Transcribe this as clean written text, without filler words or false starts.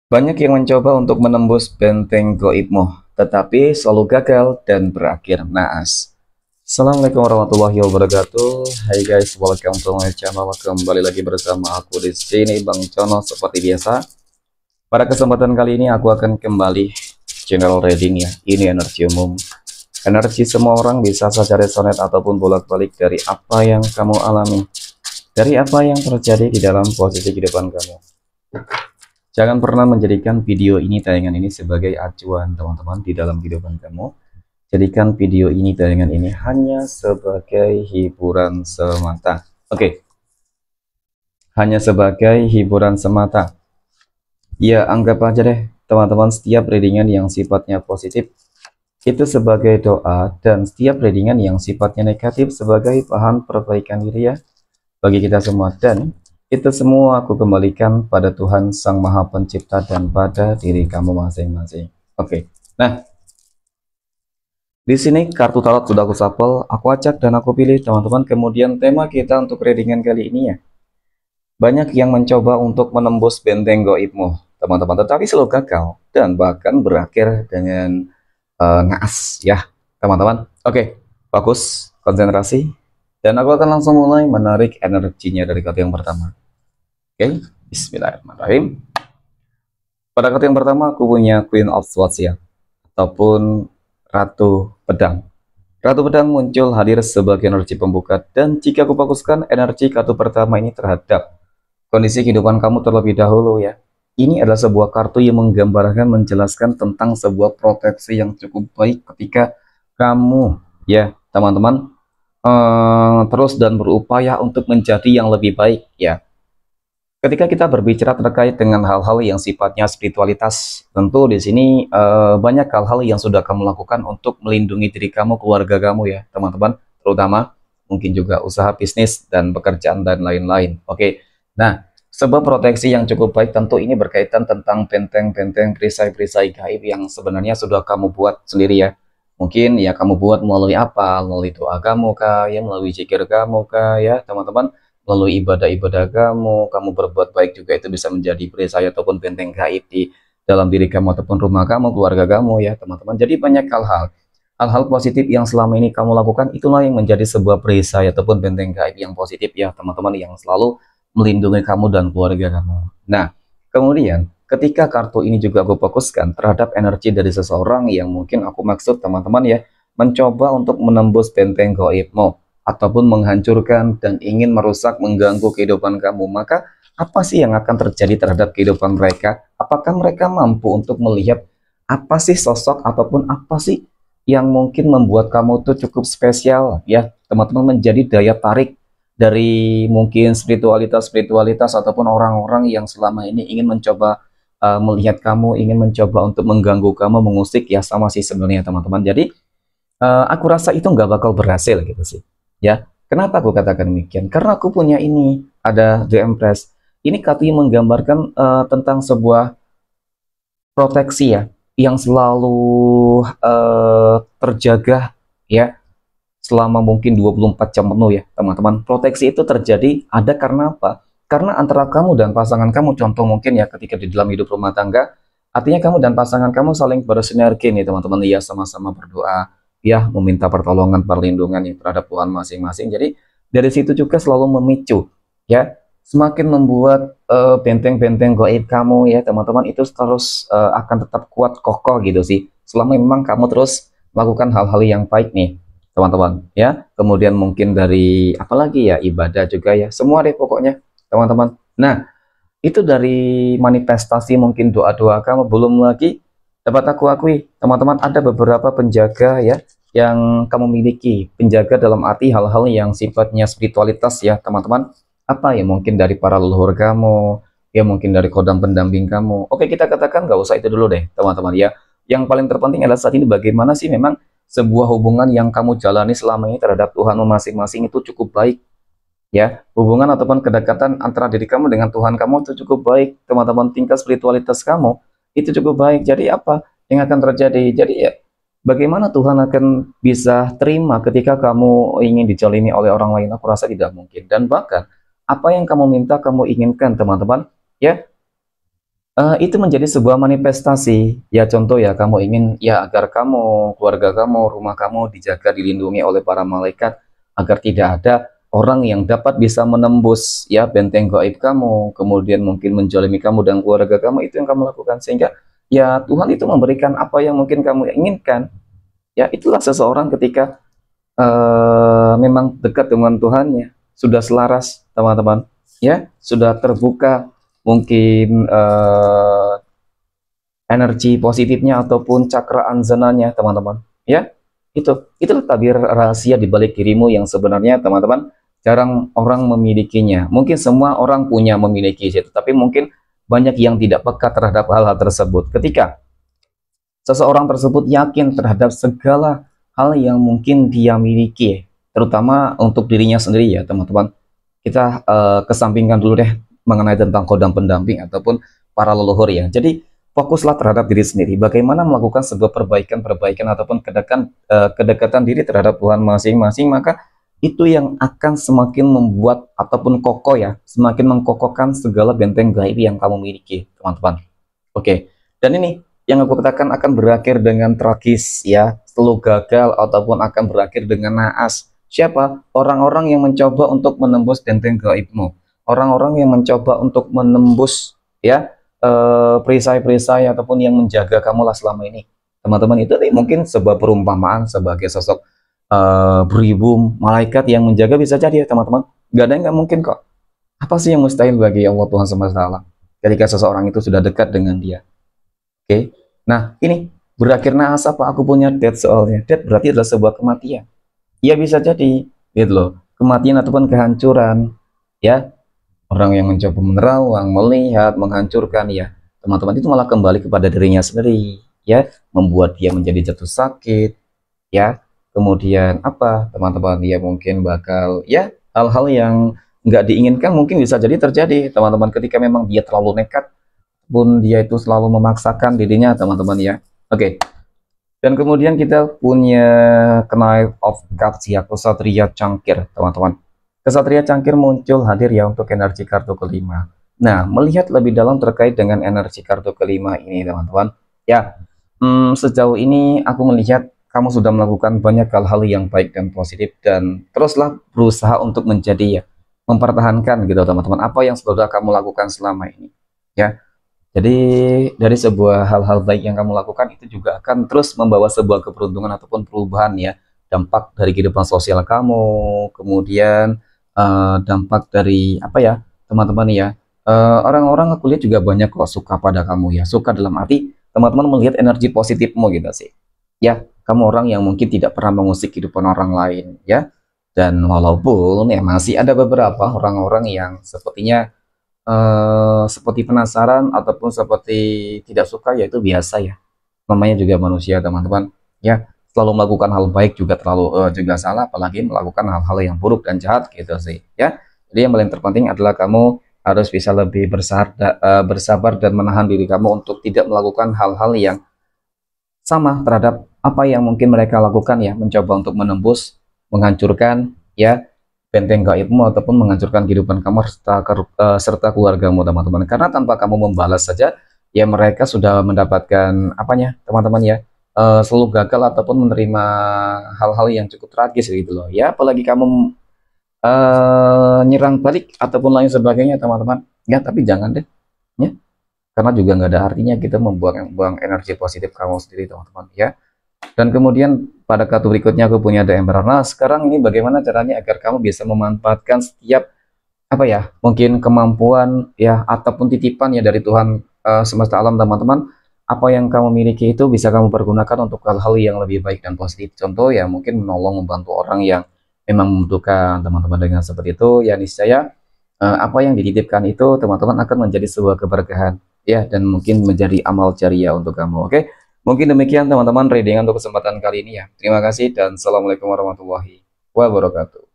Banyak yang mencoba untuk menembus benteng goibmu, tetapi selalu gagal dan berakhir naas. Assalamualaikum warahmatullahi wabarakatuh. Hai guys, welcome to my channel. Kembali lagi bersama aku di sini, Bang Cono, seperti biasa. Pada kesempatan kali ini aku akan kembali channel reading ya. Ini energi umum. Energi semua orang bisa saja resonate ataupun bolak-balik dari apa yang kamu alami, dari apa yang terjadi di dalam posisi kehidupan kamu. Jangan pernah menjadikan video ini, tayangan ini sebagai acuan teman-teman di dalam kehidupan kamu. Jadikan video ini, tayangan ini hanya sebagai hiburan semata. Oke, hanya sebagai hiburan semata. Ya, anggap aja deh teman-teman, setiap readingan yang sifatnya positif itu sebagai doa, dan setiap readingan yang sifatnya negatif sebagai bahan perbaikan diri ya, bagi kita semua. Dan itu semua aku kembalikan pada Tuhan Sang Maha Pencipta dan pada diri kamu masing-masing. Oke. Nah, di sini kartu tarot sudah aku shuffle, aku acak dan aku pilih teman-teman. Kemudian tema kita untuk readingan kali ini ya, banyak yang mencoba untuk menembus benteng goibmu, teman-teman, tetapi selalu gagal dan bahkan berakhir dengan naas ya, teman-teman. Oke, fokus, konsentrasi, dan aku akan langsung mulai menarik energinya dari kartu yang pertama. Oke, bismillahirrahmanirrahim. Pada kartu yang pertama aku punya Queen of Swords ya, ataupun Ratu Pedang. Ratu Pedang muncul hadir sebagai energi pembuka, dan jika aku fokuskan energi kartu pertama ini terhadap kondisi kehidupan kamu terlebih dahulu ya. Ini adalah sebuah kartu yang menggambarkan, menjelaskan tentang sebuah proteksi yang cukup baik ketika kamu ya, teman-teman, terus dan berupaya untuk menjadi yang lebih baik ya. Ketika kita berbicara terkait dengan hal-hal yang sifatnya spiritualitas, tentu di sini banyak hal-hal yang sudah kamu lakukan untuk melindungi diri kamu, keluarga kamu ya, teman-teman, terutama mungkin juga usaha bisnis dan pekerjaan dan lain-lain. Oke. Nah, sebuah proteksi yang cukup baik tentu ini berkaitan tentang benteng-benteng, perisai-perisai gaib yang sebenarnya sudah kamu buat sendiri ya. Mungkin ya kamu buat melalui apa? Melalui doa kamu kah ya, melalui zikir kamu kah ya, teman-teman, melalui ibadah-ibadah kamu berbuat baik juga, itu bisa menjadi perisai ataupun benteng gaib di dalam diri kamu ataupun rumah kamu, keluarga kamu ya, teman-teman. Jadi banyak hal-hal positif yang selama ini kamu lakukan, itulah yang menjadi sebuah perisai ataupun benteng gaib yang positif ya, teman-teman, yang selalu melindungi kamu dan keluarga kamu. Nah, kemudian ketika kartu ini juga aku fokuskan terhadap energi dari seseorang yang mungkin aku maksud, teman-teman ya, mencoba untuk menembus benteng gaibmu ataupun menghancurkan dan ingin merusak, mengganggu kehidupan kamu, maka apa sih yang akan terjadi terhadap kehidupan mereka? Apakah mereka mampu untuk melihat apa sih sosok ataupun apa sih yang mungkin membuat kamu tuh cukup spesial ya, teman-teman, menjadi daya tarik dari mungkin spiritualitas ataupun orang-orang yang selama ini ingin mencoba melihat kamu, ingin mencoba untuk mengganggu kamu, mengusik ya, sama sih sebenarnya, teman-teman. Jadi aku rasa itu nggak bakal berhasil gitu sih ya. Kenapa aku katakan demikian? Karena aku punya ini, ada The Empress. Ini kartu yang menggambarkan tentang sebuah proteksi ya, yang selalu terjaga ya, selama mungkin 24 jam penuh ya, teman-teman. Proteksi itu terjadi ada karena apa? Karena antara kamu dan pasangan kamu, contoh mungkin ya, ketika di dalam hidup rumah tangga, artinya kamu dan pasangan kamu saling bersinergi nih, teman-teman, ya, sama-sama berdoa ya, meminta pertolongan, perlindungan ya terhadap Tuhan masing-masing. Jadi dari situ juga selalu memicu ya, semakin membuat benteng-benteng gaib kamu ya, teman-teman, itu terus akan tetap kuat kokoh gitu sih, selama memang kamu terus melakukan hal-hal yang baik nih, teman-teman ya. Kemudian mungkin dari apalagi ya, ibadah juga ya, semua deh pokoknya, teman-teman. Nah, itu dari manifestasi mungkin doa-doa kamu, belum lagi dapat aku akui, teman-teman, ada beberapa penjaga ya yang kamu miliki. Penjaga dalam arti hal-hal yang sifatnya spiritualitas ya, teman-teman. Apa ya, mungkin dari para leluhur kamu ya, mungkin dari kodam pendamping kamu. Oke, kita katakan nggak usah itu dulu deh, teman-teman ya. Yang paling terpenting adalah saat ini bagaimana sih memang sebuah hubungan yang kamu jalani selama ini terhadap Tuhan masing-masing itu cukup baik ya. Hubungan ataupun kedekatan antara diri kamu dengan Tuhan kamu itu cukup baik, teman-teman. Tingkat spiritualitas kamu itu cukup baik. Jadi apa yang akan terjadi? Jadi ya, bagaimana Tuhan akan bisa terima ketika kamu ingin dijalini oleh orang lain? Aku rasa tidak mungkin. Dan bahkan apa yang kamu minta, kamu inginkan, teman-teman ya, Itu menjadi sebuah manifestasi. Ya contoh ya, kamu ingin ya agar kamu, keluarga kamu, rumah kamu dijaga, dilindungi oleh para malaikat, agar tidak ada orang yang dapat bisa menembus ya benteng gaib kamu, kemudian mungkin menjalimi kamu dan keluarga kamu. Itu yang kamu lakukan, sehingga ya Tuhan itu memberikan apa yang mungkin kamu inginkan. Ya itulah seseorang ketika memang dekat dengan Tuhannya, sudah selaras teman-teman, ya sudah terbuka mungkin energi positifnya ataupun cakra anjananya teman-teman, ya itulah tabir rahasia di balik dirimu yang sebenarnya teman-teman jarang orang memilikinya. Mungkin semua orang punya memiliki itu, tapi mungkin banyak yang tidak peka terhadap hal-hal tersebut. Ketika seseorang tersebut yakin terhadap segala hal yang mungkin dia miliki, terutama untuk dirinya sendiri ya teman-teman, kita kesampingkan dulu deh mengenai tentang kodam pendamping ataupun para leluhur ya. Jadi fokuslah terhadap diri sendiri, bagaimana melakukan sebuah perbaikan ataupun kedekatan diri terhadap Tuhan masing-masing, maka itu yang akan semakin membuat ataupun kokoh ya, semakin mengkokohkan segala benteng gaib yang kamu miliki teman-teman. Oke, dan ini yang aku katakan akan berakhir dengan tragis ya, selalu gagal ataupun akan berakhir dengan naas. Siapa? Orang-orang yang mencoba untuk menembus benteng gaibmu, orang-orang yang mencoba untuk menembus ya perisai-perisai ataupun yang menjaga kamu lah selama ini teman-teman. Itu mungkin sebuah perumpamaan sebagai sosok beribu malaikat yang menjaga, bisa jadi ya teman-teman. Gak ada yang nggak mungkin kok. Apa sih yang mustahil bagi Allah Tuhan semesta ketika seseorang itu sudah dekat dengan dia. Oke, nah ini berakhir naas apa? Aku punya death soalnya. Death berarti adalah sebuah kematian. Ya bisa jadi gitu loh, kematian ataupun kehancuran ya. Orang yang mencoba menerawang, melihat, menghancurkan ya teman-teman, itu malah kembali kepada dirinya sendiri ya, membuat dia menjadi jatuh sakit ya. Kemudian apa teman-teman, dia mungkin bakal ya hal-hal yang nggak diinginkan mungkin bisa jadi terjadi teman-teman, ketika memang dia terlalu nekat pun dia itu selalu memaksakan dirinya teman-teman ya. Oke, dan kemudian kita punya Knight of Cups ya, Ksatria Cangkir teman-teman. Ksatria Cangkir muncul hadir ya untuk energi kartu kelima. Nah, melihat lebih dalam terkait dengan energi kartu kelima ini teman-teman ya, sejauh ini aku melihat kamu sudah melakukan banyak hal-hal yang baik dan positif, dan teruslah berusaha untuk menjadi ya, mempertahankan gitu teman-teman apa yang sudah kamu lakukan selama ini ya. Jadi dari sebuah hal-hal baik yang kamu lakukan itu juga akan terus membawa sebuah keberuntungan ataupun perubahan ya, dampak dari kehidupan sosial kamu, kemudian dampak dari apa ya teman-teman ya, orang-orang aku lihat juga banyak kok suka pada kamu ya, suka dalam arti teman-teman melihat energi positifmu gitu sih ya. Kamu orang yang mungkin tidak pernah mengusik kehidupan orang lain ya, dan walaupun ya masih ada beberapa orang-orang yang sepertinya seperti penasaran ataupun seperti tidak suka, yaitu biasa ya, namanya juga manusia teman-teman ya. Selalu melakukan hal baik juga terlalu juga salah, apalagi melakukan hal-hal yang buruk dan jahat gitu sih ya. Jadi yang paling terpenting adalah kamu harus bisa lebih bersabar dan menahan diri kamu untuk tidak melakukan hal-hal yang sama terhadap apa yang mungkin mereka lakukan ya, mencoba untuk menembus, menghancurkan ya benteng gaibmu ataupun menghancurkan kehidupan kamu serta keluargamu teman-teman. Karena tanpa kamu membalas saja ya, mereka sudah mendapatkan apanya teman-teman ya, selalu gagal ataupun menerima hal-hal yang cukup tragis gitu loh ya. Apalagi kamu nyerang balik ataupun lain sebagainya teman-teman ya. Tapi jangan deh ya, karena juga nggak ada artinya kita membuang energi positif kamu sendiri teman-teman ya. Dan kemudian pada kartu berikutnya aku punya The Emperor. Nah sekarang ini bagaimana caranya agar kamu bisa memanfaatkan setiap apa ya, mungkin kemampuan ya ataupun titipan ya dari Tuhan semesta alam teman-teman. Apa yang kamu miliki itu bisa kamu pergunakan untuk hal-hal yang lebih baik dan positif. Contoh ya, mungkin menolong, membantu orang yang memang membutuhkan teman-teman. Dengan seperti itu ya niscaya apa yang dititipkan itu teman-teman akan menjadi sebuah keberkahan ya, dan mungkin menjadi amal jariah untuk kamu. Oke, mungkin demikian teman-teman reading untuk kesempatan kali ini ya. Terima kasih dan assalamualaikum warahmatullahi wabarakatuh.